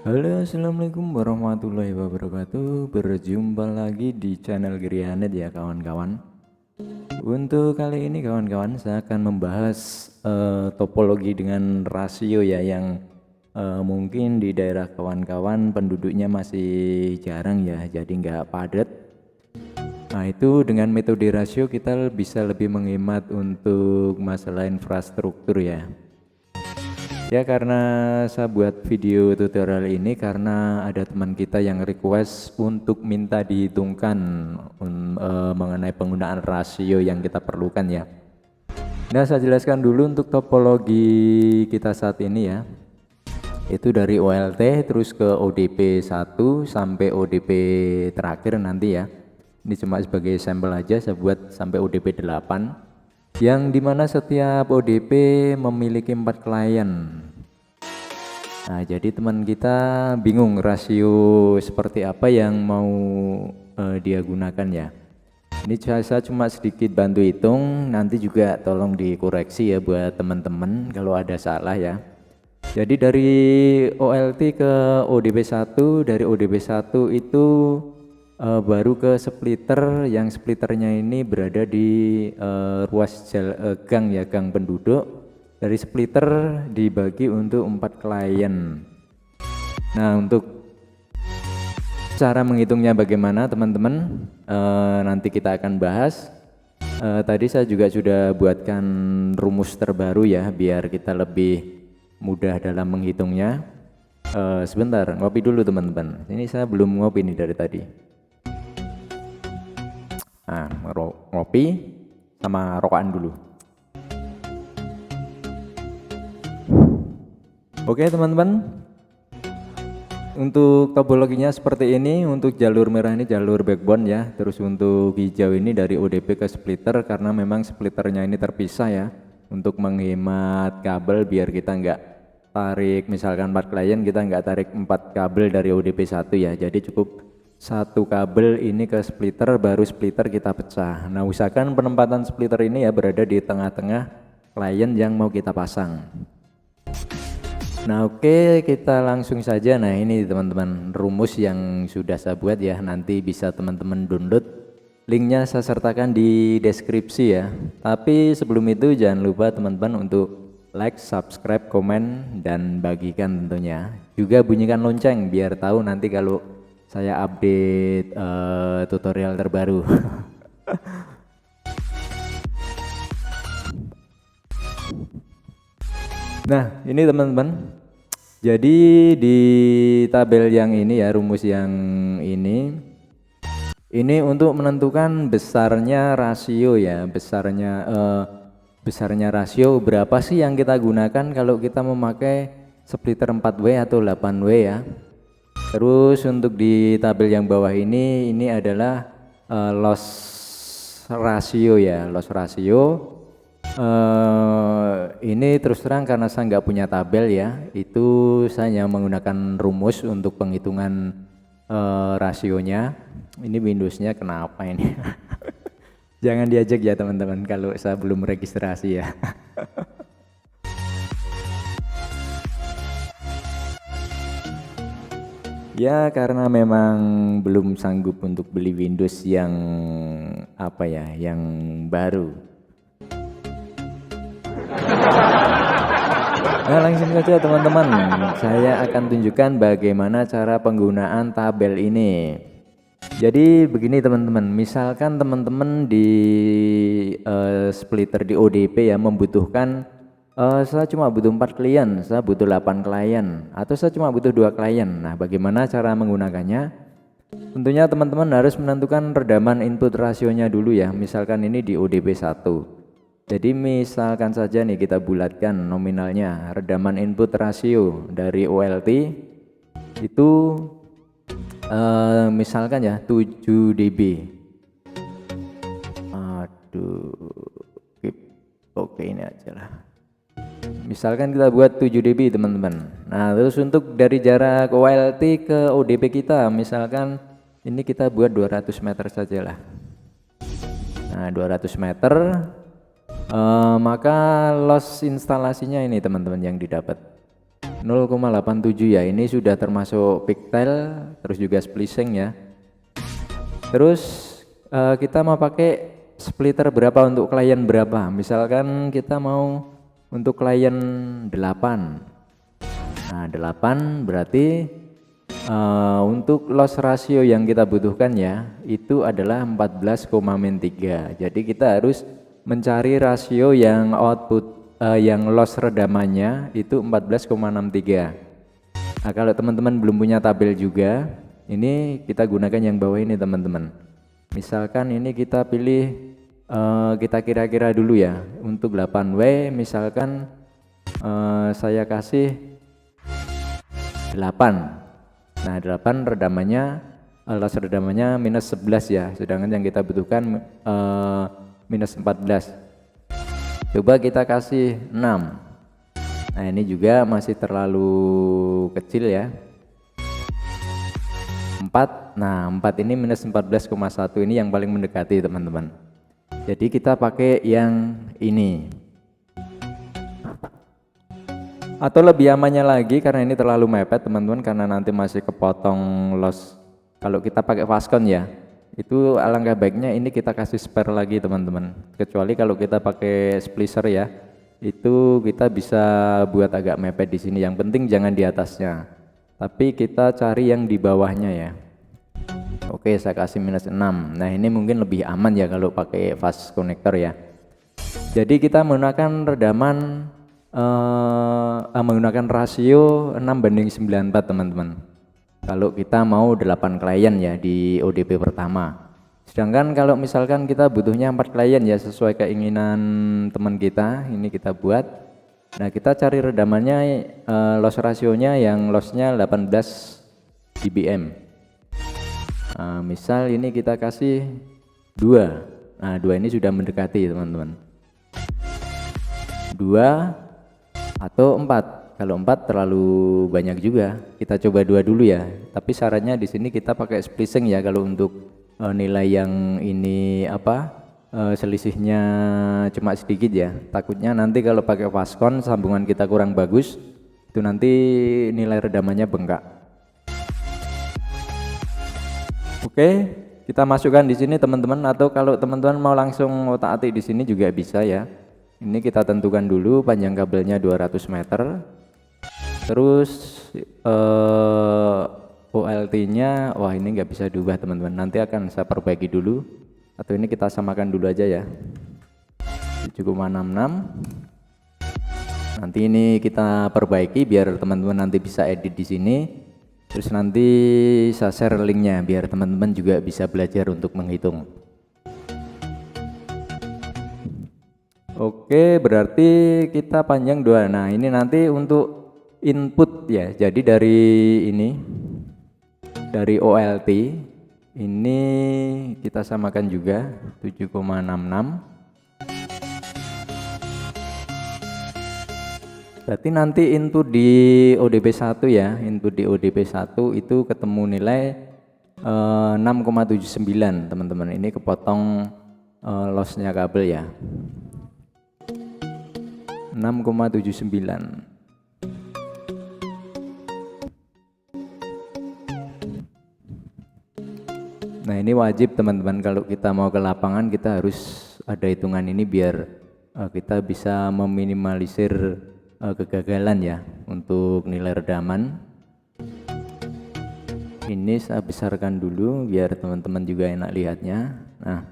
Halo, assalamualaikum warahmatullahi wabarakatuh. Berjumpa lagi di channel Grianet ya kawan-kawan. Untuk kali ini kawan-kawan saya akan membahas topologi dengan rasio ya yang mungkin di daerah kawan-kawan penduduknya masih jarang ya, jadi nggak padat. Nah itu dengan metode rasio kita bisa lebih menghemat untuk masalah infrastruktur ya. Ya karena saya buat video tutorial ini karena ada teman kita yang request untuk minta dihitungkan mengenai penggunaan rasio yang kita perlukan ya. Nah saya jelaskan dulu untuk topologi kita saat ini ya. Itu dari OLT terus ke ODP 1 sampai ODP terakhir nanti ya. Ini cuma sebagai sampel aja, saya buat sampai ODP 8 yang dimana setiap ODP memiliki 4 klien. Nah jadi teman kita bingung rasio seperti apa yang mau dia gunakan ya. Ini saya cuma sedikit bantu hitung, nanti juga tolong dikoreksi ya buat teman-teman kalau ada salah ya. Jadi dari OLT ke ODP 1, dari ODP 1 itu baru ke splitter, yang splitternya ini berada di ruas gang ya, gang penduduk. Dari splitter dibagi untuk 4 klien. Nah untuk cara menghitungnya bagaimana teman-teman, nanti kita akan bahas. Tadi saya juga sudah buatkan rumus terbaru ya biar kita lebih mudah dalam menghitungnya. Sebentar, ngopi dulu teman-teman, ini saya belum ngopi nih dari tadi. Nah, ngopi sama rokokan dulu. Oke teman-teman, untuk topologinya seperti ini. Untuk jalur merah ini jalur backbone ya, terus untuk hijau ini dari ODP ke splitter karena memang splitternya ini terpisah ya, untuk menghemat kabel biar kita nggak tarik, misalkan 4 klien kita nggak tarik 4 kabel dari ODP 1 ya, jadi cukup satu kabel ini ke splitter, baru splitter kita pecah. Nah usahakan penempatan splitter ini ya berada di tengah-tengah klien yang mau kita pasang. Nah oke, kita langsung saja. Nah ini teman-teman rumus yang sudah saya buat ya, nanti bisa teman-teman download, linknya saya sertakan di deskripsi ya. Tapi sebelum itu jangan lupa teman-teman untuk like, subscribe, komen, dan bagikan tentunya. Juga bunyikan lonceng biar tahu nanti kalau saya update tutorial terbaru. Nah ini teman-teman, jadi di tabel yang ini ya, rumus yang ini untuk menentukan besarnya rasio ya, besarnya rasio berapa sih yang kita gunakan kalau kita memakai splitter 4W atau 8W ya. Terus untuk di tabel yang bawah ini adalah loss ratio ya, loss ratio. Ini terus terang karena saya nggak punya tabel ya, itu saya menggunakan rumus untuk penghitungan rasionya. Ini Windowsnya kenapa ini? Jangan diajak ya teman-teman kalau saya belum registrasi ya. Ya karena memang belum sanggup untuk beli Windows yang apa ya, yang baru. Nah langsung saja teman-teman, saya akan tunjukkan bagaimana cara penggunaan tabel ini. Jadi begini teman-teman, misalkan teman-teman di splitter di ODP ya membutuhkan saya cuma butuh 4 klien, saya butuh 8 klien, atau saya cuma butuh 2 klien. Nah bagaimana cara menggunakannya? Tentunya teman-teman harus menentukan redaman input rasionya dulu ya. Misalkan ini di ODP 1. Jadi misalkan saja nih kita bulatkan nominalnya, redaman input rasio dari OLT itu misalkan ya 7 dB. Aduh, oke ini aja lah. Misalkan kita buat 7 dB teman-teman. Nah terus untuk dari jarak OLT ke ODP kita, misalkan ini kita buat 200 meter saja lah. Nah 200 meter, maka loss instalasinya ini teman-teman yang didapat 0,87 ya, ini sudah termasuk pigtail terus juga splicing ya. Terus kita mau pakai splitter berapa untuk klien berapa, misalkan kita mau untuk klien 8. Nah 8 berarti untuk loss ratio yang kita butuhkan ya itu adalah 14,3. Jadi kita harus mencari rasio yang output yang loss redamannya itu 14,63. Nah kalau teman-teman belum punya tabel juga, ini kita gunakan yang bawah ini teman-teman. Misalkan ini kita pilih kita kira-kira dulu ya untuk 8W, misalkan saya kasih 8. Nah 8 redamannya loss redamannya minus 11 ya, sedangkan yang kita butuhkan minus 14. Coba kita kasih 6. Nah ini juga masih terlalu kecil ya, 4. Nah 4 ini minus 14,1, ini yang paling mendekati teman-teman. Jadi kita pakai yang ini. Atau lebih amannya lagi, karena ini terlalu mepet teman-teman, karena nanti masih kepotong loss. Kalau kita pakai Fastcon ya, itu alangkah baiknya ini kita kasih spare lagi teman-teman. Kecuali kalau kita pakai splicer ya, itu kita bisa buat agak mepet di sini. Yang penting jangan di atasnya, tapi kita cari yang di bawahnya ya. Oke, saya kasih minus 6. Nah ini mungkin lebih aman ya kalau pakai fast connector ya. Jadi kita menggunakan redaman menggunakan rasio 6:94 teman-teman. Kalau kita mau 8 klien ya di ODP pertama. Sedangkan kalau misalkan kita butuhnya 4 klien ya sesuai keinginan teman kita, ini kita buat. Nah kita cari redamannya loss rasionya yang lossnya 18 dBm. Misal ini kita kasih 2. Nah 2 ini sudah mendekati teman-teman. 2 atau 4. Kalau 4 terlalu banyak juga, kita coba 2 dulu ya. Tapi syaratnya di sini kita pakai splicing ya kalau untuk nilai yang ini selisihnya cuma sedikit ya. Takutnya nanti kalau pakai Fastcon sambungan kita kurang bagus, itu nanti nilai redamannya bengkak. Oke, kita masukkan di sini teman-teman, atau kalau teman-teman mau langsung otak-atik di sini juga bisa ya. Ini kita tentukan dulu panjang kabelnya 200 meter. Terus OLT-nya, wah ini nggak bisa diubah teman-teman. Nanti akan saya perbaiki dulu. Atau ini kita samakan dulu aja ya. 7,66. Nanti ini kita perbaiki biar teman-teman nanti bisa edit di sini. Terus nanti saya share linknya biar teman-teman juga bisa belajar untuk menghitung. Oke, berarti kita panjang 2. Nah ini nanti untuk input ya. Jadi dari OLT ini kita samakan juga 7,66. Berarti nanti input di ODP 1 ya, input di ODP 1 itu ketemu nilai 6,79 teman-teman. Ini kepotong lossnya kabel ya, 6,79. Nah ini wajib teman-teman, kalau kita mau ke lapangan kita harus ada hitungan ini biar kita bisa meminimalisir kegagalan ya untuk nilai redaman. Ini saya besarkan dulu biar teman-teman juga enak lihatnya. Nah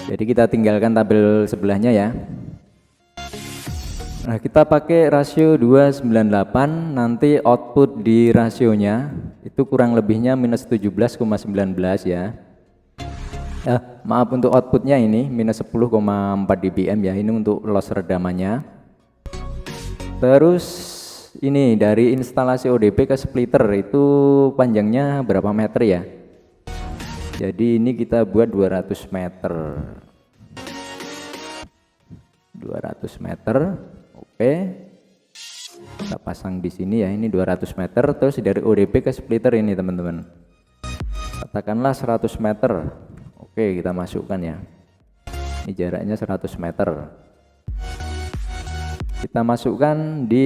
jadi kita tinggalkan tabel sebelahnya ya. Nah kita pakai rasio 298, nanti output di rasionya itu kurang lebihnya minus 17,19 ya. Maaf, untuk outputnya ini minus 10,4 dBm ya, ini untuk loss redamannya. Terus ini dari instalasi ODP ke splitter itu panjangnya berapa meter ya. Jadi ini kita buat 200 meter. 200 meter. Oke. Kita pasang di sini ya, ini 200 meter. Terus dari ODP ke splitter ini teman-teman, katakanlah 100 meter. Oke, kita masukkan ya. Ini jaraknya 100 meter. Kita masukkan di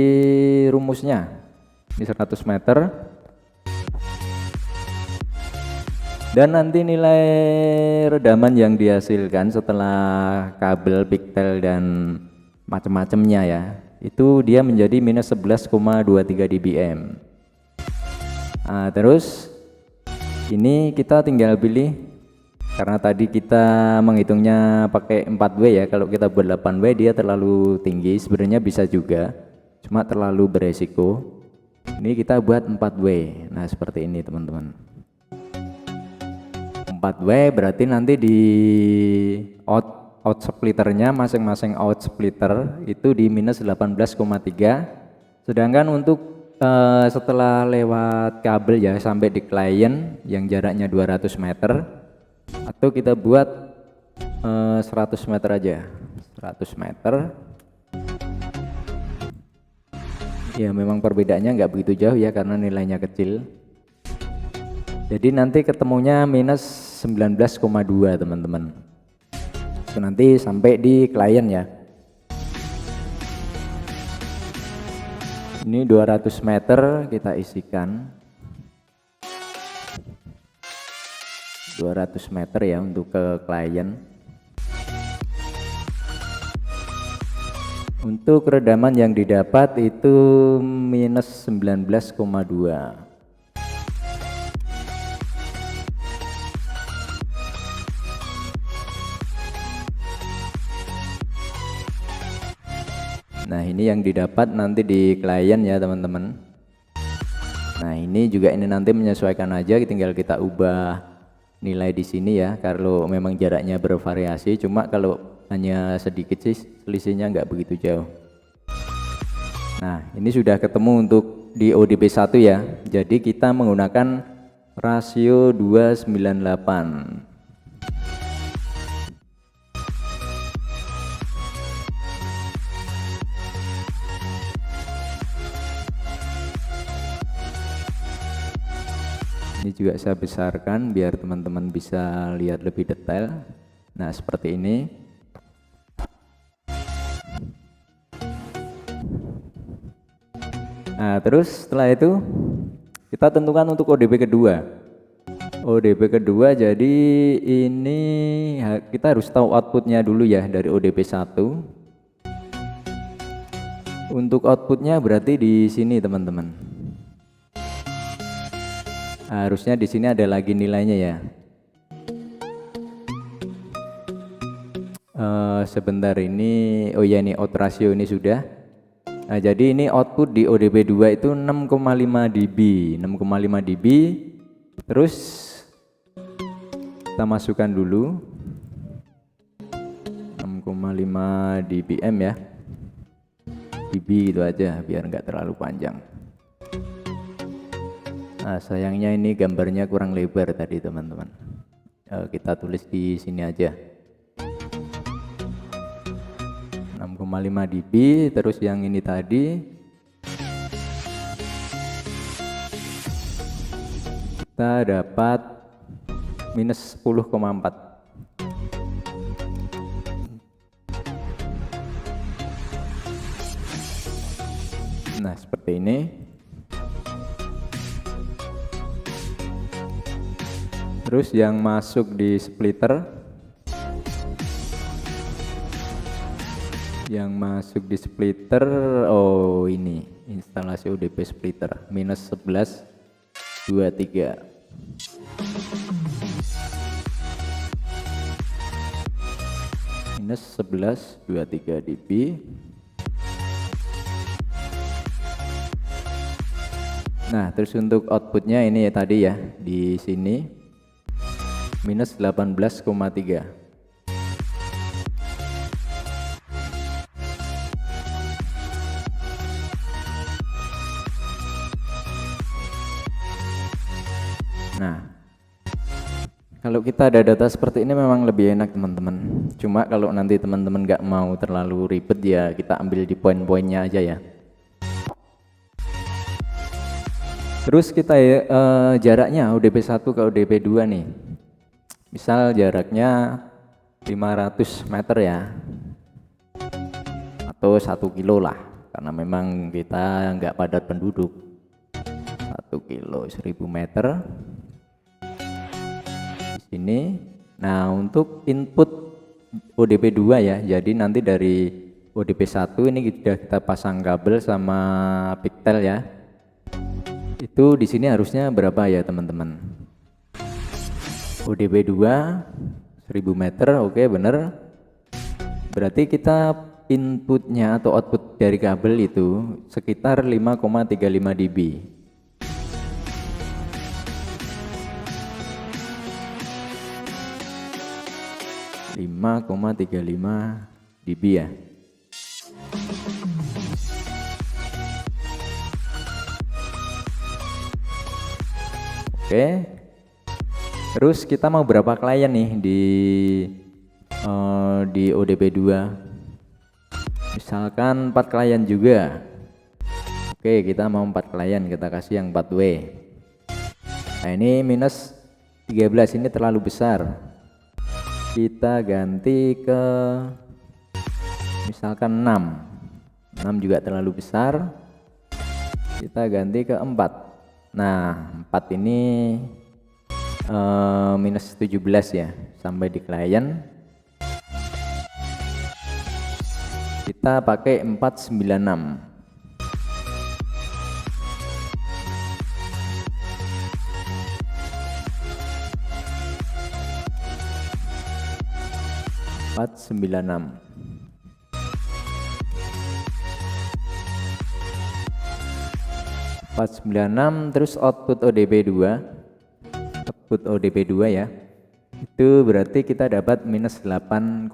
rumusnya. Ini 100 meter. Dan nanti nilai redaman yang dihasilkan setelah kabel, pigtail dan macam-macamnya ya, itu dia menjadi minus 11,23 dBm. Nah, terus ini kita tinggal pilih, karena tadi kita menghitungnya pakai 4W ya. Kalau kita buat 8W dia terlalu tinggi, sebenarnya bisa juga, cuma terlalu beresiko. Ini kita buat 4W. Nah, seperti ini teman-teman. 4W berarti nanti di out splitternya, masing-masing out splitter itu di minus 18,3. Sedangkan untuk setelah lewat kabel ya sampai di klien yang jaraknya 200 meter, atau kita buat 100 meter aja, 100 meter ya. Memang perbedaannya nggak begitu jauh ya karena nilainya kecil, jadi nanti ketemunya minus 19,2 teman-teman. Itu nanti sampai di klien ya. Ini 200 meter kita isikan, 200 meter ya untuk ke klien. Untuk redaman yang didapat itu minus 19,2. Nah, ini yang didapat nanti di klien ya teman-teman. Nah, ini juga ini nanti menyesuaikan aja, tinggal kita ubah nilai di sini ya. Kalau memang jaraknya bervariasi, cuma kalau hanya sedikit sih selisihnya nggak begitu jauh. Nah, ini sudah ketemu untuk di ODP 1 ya. Jadi kita menggunakan rasio 298. Ini juga saya besarkan biar teman-teman bisa lihat lebih detail. Nah, seperti ini. Nah, terus setelah itu kita tentukan untuk ODP kedua. ODP kedua, jadi ini kita harus tahu outputnya dulu ya dari ODP 1. Untuk outputnya berarti di sini teman-teman. Harusnya di sini ada lagi nilainya ya. Sebentar ini, oh ya ini out ratio ini sudah. Nah, jadi ini output di ODP 2 itu 6,5 dB, 6,5 dB. Terus kita masukkan dulu 6,5 dBm ya. dB gitu aja biar nggak terlalu panjang. Nah, sayangnya ini gambarnya kurang lebar tadi teman-teman. Kita tulis di sini aja 6,5 dB. Terus yang ini tadi kita dapat minus 10,4. Nah, seperti ini. Terus yang masuk di splitter, oh ini instalasi ODP splitter minus 11,23. Minus 11,23 dB. Nah, terus untuk outputnya ini ya tadi ya di sini minus 18,3. Nah, kalau kita ada data seperti ini memang lebih enak teman-teman. Cuma kalau nanti teman-teman nggak mau terlalu ribet ya kita ambil di poin-poinnya aja ya. Terus kita jaraknya ODP 1 ke ODP 2 nih. Misal jaraknya 500 meter ya, atau 1 kilo lah, karena memang kita nggak padat penduduk. 1 kilo 1000 meter di sini. Nah, untuk input ODP 2 ya, jadi nanti dari ODP 1 ini sudah kita pasang kabel sama Pictel ya. Itu di sini harusnya berapa ya teman-teman? ODP 2 1000 meter, oke bener. Berarti kita inputnya atau output dari kabel itu sekitar 5,35 dB. 5,35 dB ya. Oke. Terus kita mau berapa klien nih di ODP 2? Misalkan 4 klien juga. Oke, kita mau 4 klien, kita kasih yang 4W. Nah, ini minus 13 ini terlalu besar. Kita ganti ke misalkan 6. 6 juga terlalu besar. Kita ganti ke 4. Nah, 4 ini minus 17 ya, sampai di klien kita pakai 496. Terus output ODP 2 ya, itu berarti kita dapat minus 8,83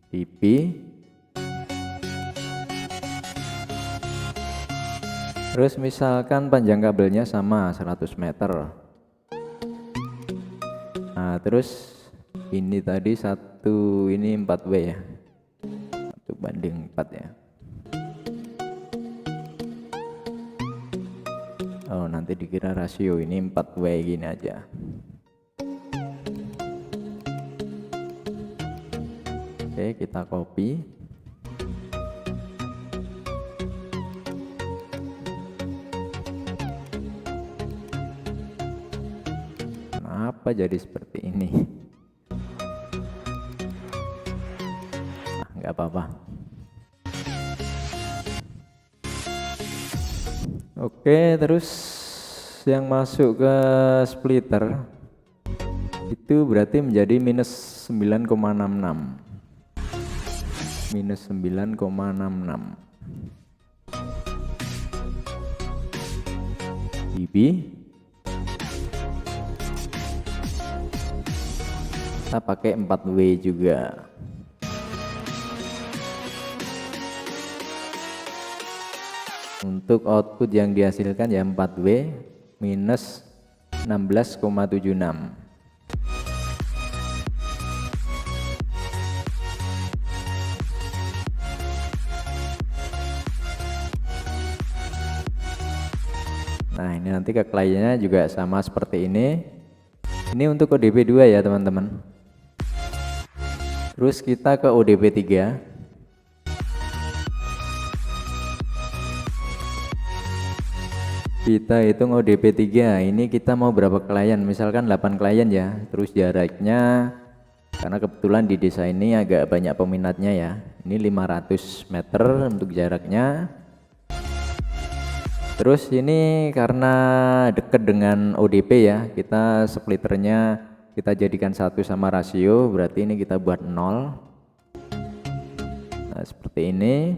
dB. Terus misalkan panjang kabelnya sama 100 meter. Nah, terus ini tadi ini 4W ya, 1:4 ya. Oh, nanti dikira rasio, ini 4W gini aja. Oke, kita copy. Kenapa jadi seperti ini? Nggak apa-apa. Oke, terus yang masuk ke splitter itu berarti menjadi minus 9,66 dB. Kita pakai 4W juga. Untuk output yang dihasilkan ya 4W minus 16,76. Nah, ini nanti ke kliennya juga sama seperti ini. Ini untuk ODP 2 ya teman-teman. Terus kita ke ODP 3. Kita hitung ODP 3. Ini kita mau berapa klien? Misalkan 8 klien ya. Terus jaraknya, karena kebetulan di desa ini agak banyak peminatnya ya. Ini 500 meter untuk jaraknya. Terus ini karena dekat dengan ODP ya, kita splitternya kita jadikan 1 sama rasio, berarti ini kita buat 0. Nah, seperti ini.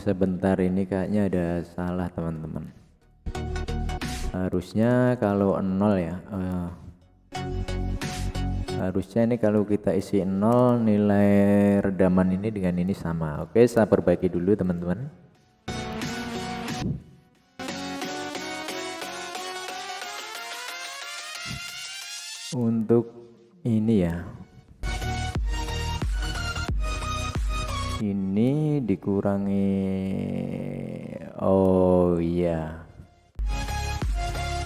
Sebentar, ini kayaknya ada salah teman-teman. Harusnya kalau 0 ya, harusnya ini kalau kita isi 0 nilai redaman ini dengan ini sama. Oke, saya perbaiki dulu teman-teman. Untuk ini ya, ini dikurangi, oh iya,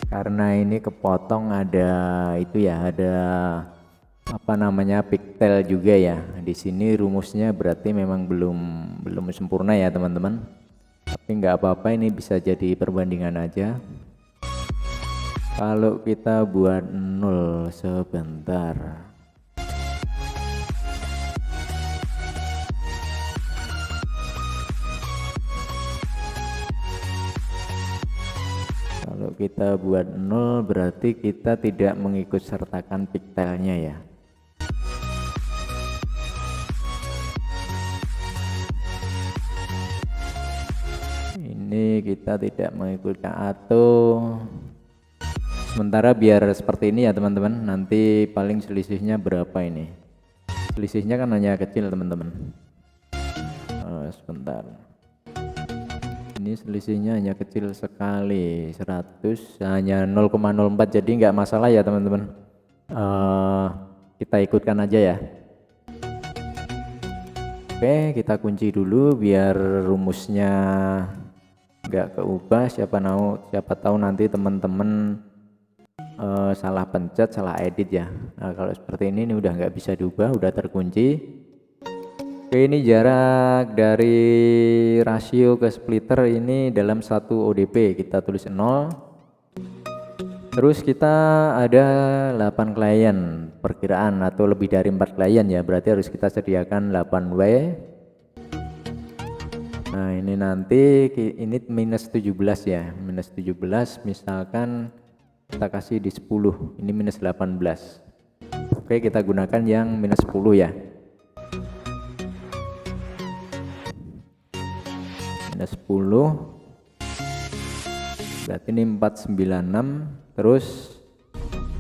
karena ini kepotong ada itu ya, ada apa namanya, pigtail juga ya. Di sini rumusnya berarti memang belum sempurna ya teman-teman, tapi nggak apa-apa, ini bisa jadi perbandingan aja. Kalau kita buat 0 sebentar, kalau kita buat 0 berarti kita tidak mengikut sertakan pigtailnya ya. Ini kita tidak mengikutkan, atau sementara biar seperti ini ya teman-teman, nanti paling selisihnya berapa ini, selisihnya kan hanya kecil teman-teman. Sebentar, ini selisihnya hanya kecil sekali, 100 hanya 0,04, jadi nggak masalah ya teman-teman. Kita ikutkan aja ya. Oke, kita kunci dulu biar rumusnya nggak keubah. Siapa tahu nanti teman-teman salah pencet, salah edit ya. Nah, kalau seperti ini udah nggak bisa diubah, udah terkunci. Oke, ini jarak dari rasio ke splitter ini dalam 1 ODP, kita tulis 0. Terus kita ada 8 klien perkiraan, atau lebih dari 4 klien ya, berarti harus kita sediakan 8 W. Nah ini nanti ini minus 17 ya, minus 17 misalkan kita kasih di 10, ini minus 18. Oke, kita gunakan yang minus 10 ya, minus 10 berarti ini 496. Terus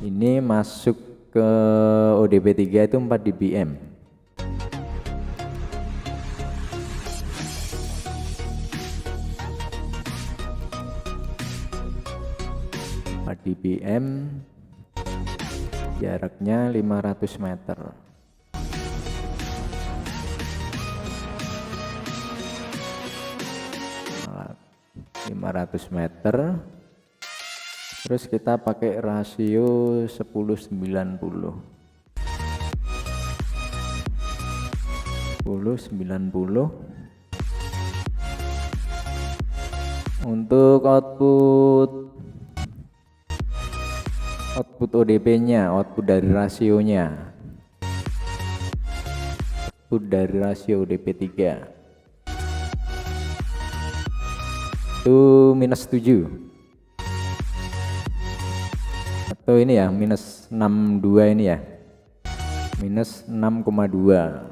ini masuk ke ODP 3 itu 4 dBm. dBm, jaraknya 500 meter. Nah, 500 meter. Terus kita pakai rasio 10-90. 10-90. Untuk output ODP-nya, output dari rasionya, output dari rasio ODP 3 itu minus 7, atau ini ya minus 62, ini ya minus 6,2,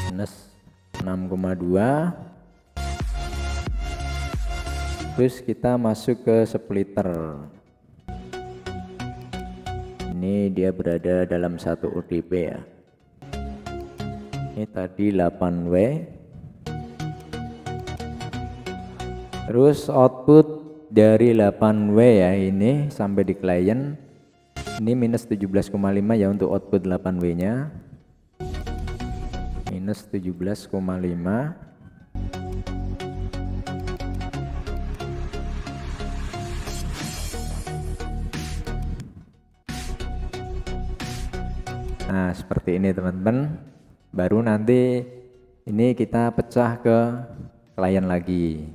minus 6,2. Terus kita masuk ke splitter, ini dia berada dalam 1 ODP ya, ini tadi 8W. Terus output dari 8W ya, ini sampai di klien ini minus 17,5 ya untuk output 8W nya, minus 17,5. Nah seperti ini teman-teman, baru nanti ini kita pecah ke klien lagi.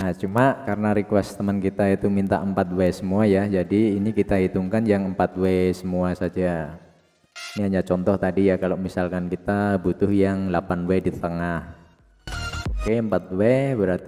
Nah cuma karena request teman kita itu minta 4W semua ya, jadi ini kita hitungkan yang 4W semua saja. Ini hanya contoh tadi ya, kalau misalkan kita butuh yang 8W di tengah. Oke, 4W berarti